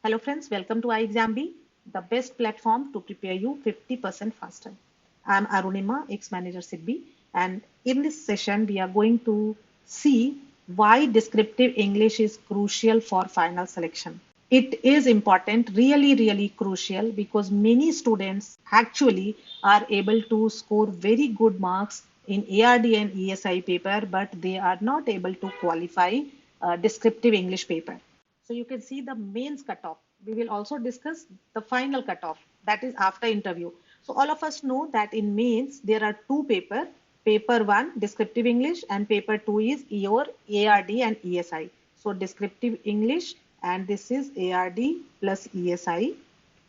Hello friends, welcome to iExamB, the best platform to prepare you 50% faster. I am Arunima, ex-manager SIDBI, and in this session we are going to see why descriptive English is crucial for final selection. It is important, really crucial, because many students actually are able to score very good marks in ARD and ESI paper, but they are not able to qualify descriptive English paper. So you can see the mains cutoff. We will also discuss the final cutoff, that is after interview. So all of us know that in mains there are two paper. Paper 1 descriptive English and paper 2 is your ARD and ESI. So descriptive English and this is ARD plus ESI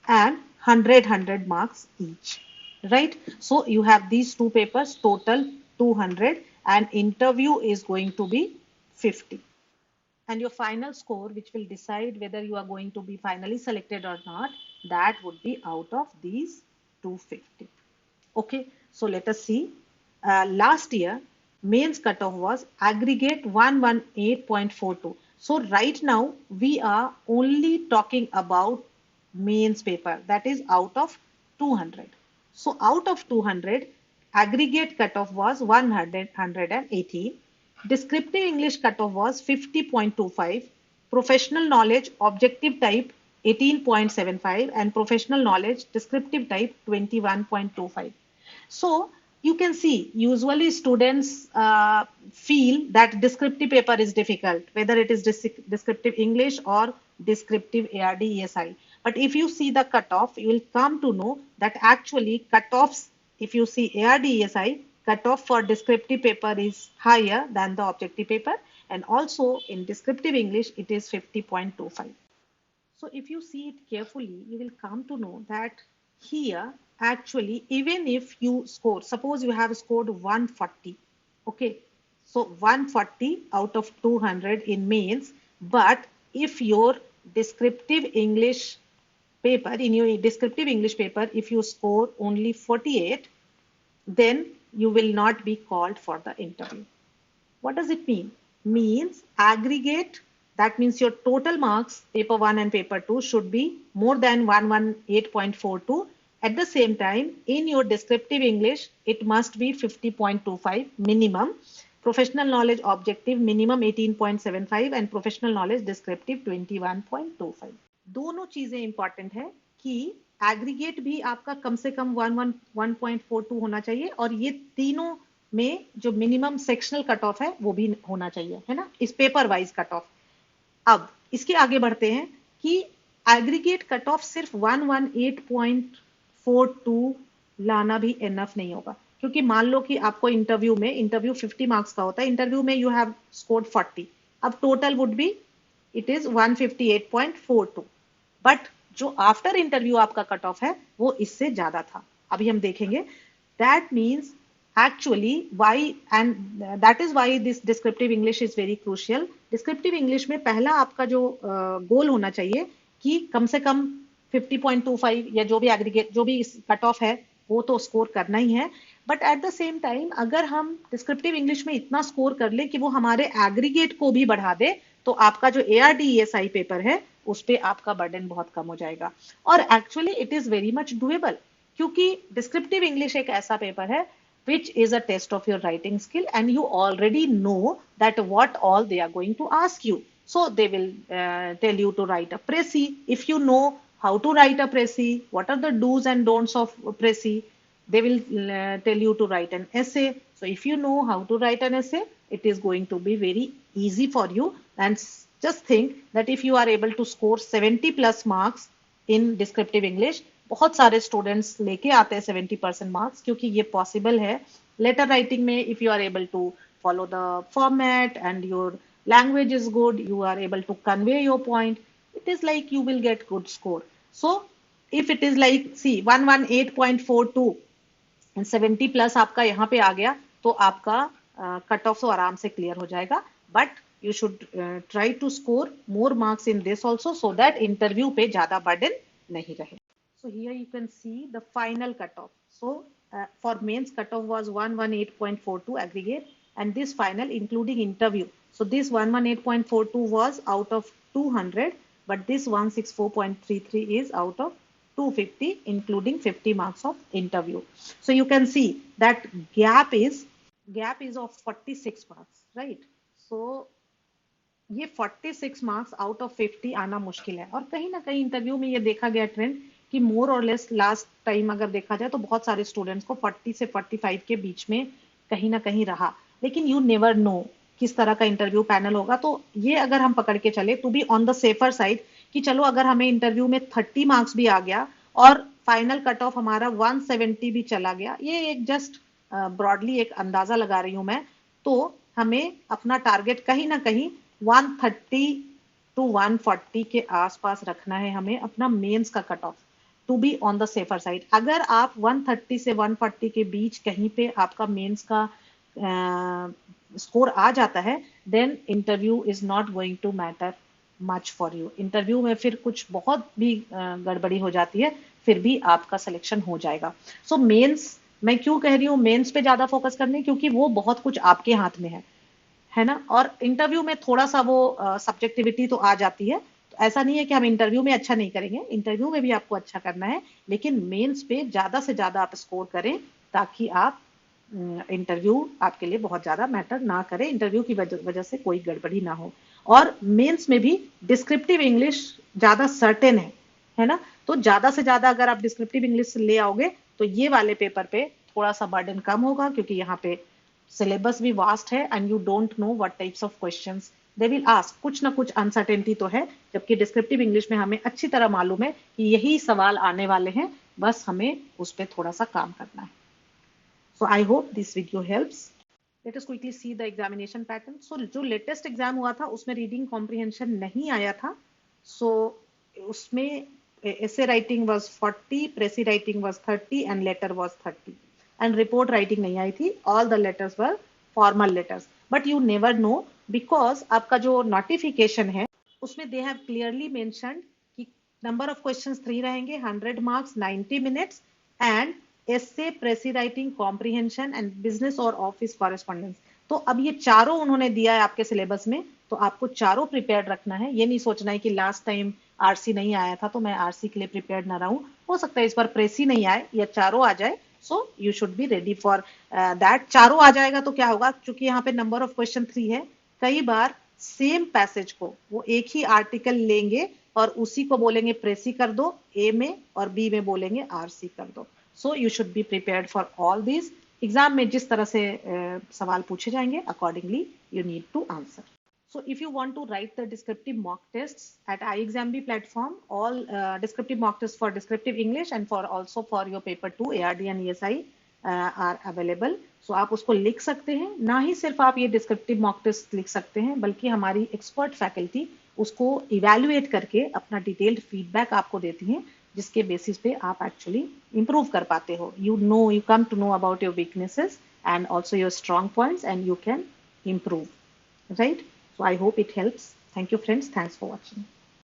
and 100 marks each, right? So you have these two papers, total 200, and interview is going to be 50. And your final score, which will decide whether you are going to be finally selected or not, that would be out of these 250. Okay, so let us see. Last year, mains cutoff was aggregate 118.42. So right now, we are only talking about mains paper, that is out of 200. So out of 200, aggregate cutoff was 118. Descriptive English cutoff was 50.25. Professional knowledge objective type 18.75 and professional knowledge descriptive type 21.25. So you can see usually students feel that descriptive paper is difficult, whether it is descriptive English or descriptive ARD ESI. But if you see the cutoff, you will come to know that actually cutoffs, if you see ARD ESI, cutoff for descriptive paper is higher than the objective paper, and also in descriptive English it is 50.25. So if you see it carefully, you will come to know that here actually even if you score, suppose you have scored 140, okay, so 140 out of 200 in mains, but if your descriptive English paper, in your descriptive English paper, if you score only 48, then you will not be called for the interview. What does it mean? Means aggregate, that means your total marks, paper 1 and paper 2 should be more than 118.42. At the same time, in your descriptive English, it must be 50.25 minimum. Professional knowledge objective minimum 18.75 and professional knowledge descriptive 21.25. दोनों चीजें important है कि aggregate भी आपका कम से कम 1.42 होना चाहिए और ये तीनों में जो मिनिमम सेक्शनल कट ऑफ है वो भी होना चाहिए, है ना, इस पेपर वाइज कट ऑफ। अब इसके आगे बढ़ते हैं कि एग्रीगेट कट ऑफ सिर्फ 118.42 लाना भी एनफ नहीं होगा, क्योंकि मान लो कि आपको इंटरव्यू 50 मार्क्स का होता है, इंटरव्यू में यू हैव स्कोर्ड 40, अब total would be it is 158.42, but जो आफ्टर इंटरव्यू आपका कट ऑफ है वो इससे ज्यादा था। अभी हम देखेंगे। That means actually why, and that is why this descriptive English is very crucial. Descriptive English में पहला आपका जो गोल होना चाहिए कि कम से कम 50.25 या जो भी एग्रीगेट जो भी कट ऑफ है वो तो स्कोर करना ही है, but at the same time अगर हम डिस्क्रिप्टिव इंग्लिश में इतना स्कोर कर ले कि वो हमारे एग्रीगेट को भी बढ़ा दे, तो आपका जो ARD ESI पेपर है उस पर आपका बर्डन बहुत कम हो जाएगा। और actually it is very much doable, क्योंकि डिस्क्रिप्टिव इंग्लिश एक ऐसा पेपर है which is a test of your writing skill, and you already know that what all they are going to ask you. So they will tell you to write a précis. If you know how to write a précis, what are the do's and don'ts of précis, they will tell you to write an essay. So if you know how to write an essay, it is going to be very easy for you. And just think that if you are able to score 70 plus marks in descriptive English, बहुत सारे students लेके आते हैं 70% marks, क्योंकि ये possible है। Letter writing में if you are able to follow the format and your language is good, you are able to convey your point, it is like you will get good score. So if it is like see 118.42 and 70 plus आपका यहाँ पे आ गया, तो आपका cut off तो आराम से clear हो जाएगा। But you should try to score more marks in this also, so that interview पे ज्यादा burden नहीं रहे। So here you can see the final cutoff. So for mains cutoff was 118.42 aggregate, and this final including interview. So this 118.42 was out of 200, but this 164.33 is out of 250, including 50 marks of interview. So you can see that gap is of 46 marks, right? So ये 46 marks out of 50 आना मुश्किल है। और कहीं ना कहीं interview में ये देखा गया ट्रेंड कि मोर और लेस लास्ट टाइम अगर देखा जाए तो बहुत सारे स्टूडेंट्स को 40 से 45 के बीच में कहीं ना कहीं रहा। लेकिन यू नेवर नो किस तरह का इंटरव्यू पैनल होगा। तो ये अगर हम पकड़ के चले to be on the safer side कि चलो अगर हमें इंटरव्यू में 30 मार्क्स भी आ गया और फाइनल कट ऑफ हमारा 170 भी चला गया, ये एक जस्ट ब्रॉडली एक अंदाजा लगा रही हूं मैं, तो हमें अपना टारगेट कहीं ना कहीं 130 टू 140 के आसपास रखना है हमें अपना मेंस का cut off, to be on the safer side. अगर आप 130 से 140 के बीच कहीं पे आपका मेंस का स्कोर आ जाता है, then interview is not going to matter much for you. Interview में फिर कुछ बहुत भी गड़बड़ी हो जाती है, फिर भी आपका सिलेक्शन हो जाएगा। सो मेंस मैं क्यों कह रही हूँ मेंस पे ज्यादा फोकस करने, क्योंकि वो बहुत कुछ आपके हाथ में है ना। और इंटरव्यू में थोड़ा सा वो सब्जेक्टिविटी तो आ जाती है। तो ऐसा नहीं है कि हम इंटरव्यू में अच्छा नहीं करेंगे, इंटरव्यू में भी आपको अच्छा करना है, लेकिन मेंस पे ज्यादा से ज्यादा आप स्कोर करें ताकि आप इंटरव्यू आपके लिए बहुत ज्यादा मैटर ना करे, इंटरव्यू की वजह से कोई गड़बड़ी ना हो। और मेंस में भी डिस्क्रिप्टिव इंग्लिश ज्यादा सर्टेन है ना। तो ज्यादा से ज्यादा अगर आप डिस्क्रिप्टिव इंग्लिश ले आओगे तो ये वाले पेपर पे थोड़ा सा बर्डन कम होगा, क्योंकि यहाँ पे सिलेबस भी वास्ट है and you don't know what types of questions they will ask. कुछ ना कुछ अनसर्टेनिटी तो है, जबकि डिस्क्रिप्टिव इंग्लिश में हमें अच्छी तरह मालूम है कि यही सवाल आने वाले हैं, बस हमें उस पर थोड़ा सा काम करना है। So I hope this video helps. Let us quickly see the examination pattern. So जो लेटेस्ट एग्जाम हुआ था उसमें रीडिंग कॉम्प्रिहेंशन नहीं आया था। सो उसमें essay writing was 40, pressy writing was 30 and letter was 30 and report writing नहीं आई थी। all the letters were formal letters, but you never know because आपका जो notification है उसमें they have clearly mentioned कि number of questions 3 रहेंगे, 100 marks, 90 minutes and essay, pressy writing, comprehension and business और office correspondence। तो अब ये चारों उन्होंने दिया है आपके सिलेबस में, तो आपको चारों प्रिपेयर्ड रखना है। ये नहीं सोचना है कि लास्ट टाइम आरसी नहीं आया था तो मैं आरसी के लिए प्रिपेयर्ड ना रहूं, हो सकता है इस बार प्रेसी नहीं आए या चारों आ जाए। सो you should be ready for that. चारों आ जाएगा तो क्या होगा, क्योंकि यहाँ पे नंबर ऑफ क्वेश्चन 3 है, कई बार सेम पैसेज को वो एक ही आर्टिकल लेंगे और उसी को बोलेंगे प्रेसी कर दो ए में और बी में बोलेंगे आरसी कर दो। So you should be prepared for all these. Exam में जिस तरह से सवाल पूछे जाएंगे accordingly you need to answer. So if you want to write the descriptive mock tests at iExamB platform, all descriptive mock tests for descriptive English and for also for your paper 2 ARD and ESI are available. So आप उसको लिख सकते हैं। ना ही सिर्फ आप ये descriptive mock test लिख सकते हैं, बल्कि हमारी expert faculty उसको evaluate करके अपना detailed feedback आपको देती हैं, जिसके बेसिस पे आप एक्चुअली improve कर पाते हो। You come to know about your weaknesses and also your strong points and you can improve, right? So I hope it helps. Thank you friends. Thanks for watching.